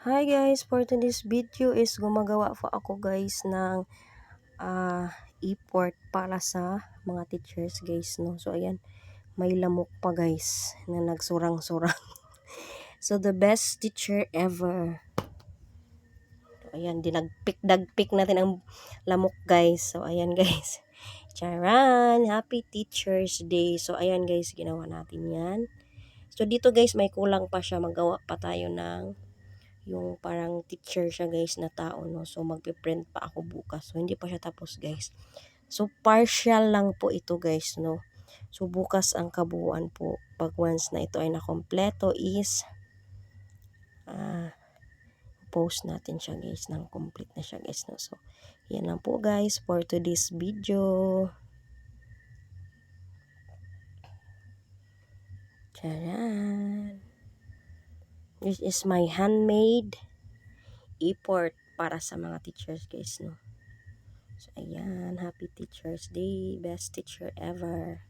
Hi guys, for today's video is gumagawa po ako guys ng e-port para sa mga teachers guys, no. So ayan, may lamok pa guys na nagsurang-surang. So the best teacher ever. So, ayan, dinagpik-dagpik natin ang lamok guys. So ayan guys. Charan! Happy Teachers Day. So ayan guys, ginawa natin yan. So dito guys, may kulang pa siya. Magawa pa tayo ng yung parang teacher siya guys na tao, no. So magpe-print pa ako bukas. So hindi pa siya tapos guys. So partial lang po ito guys, no. So bukas ang kabuuan po. Pag once na ito ay nakompleto is post natin siya guys nang complete na siya guys, no. So yan lang po guys for today's video. Charan! This is my handmade e-port para sa mga teachers guys, no. So, ayan. Happy Teacher's Day. Best teacher ever.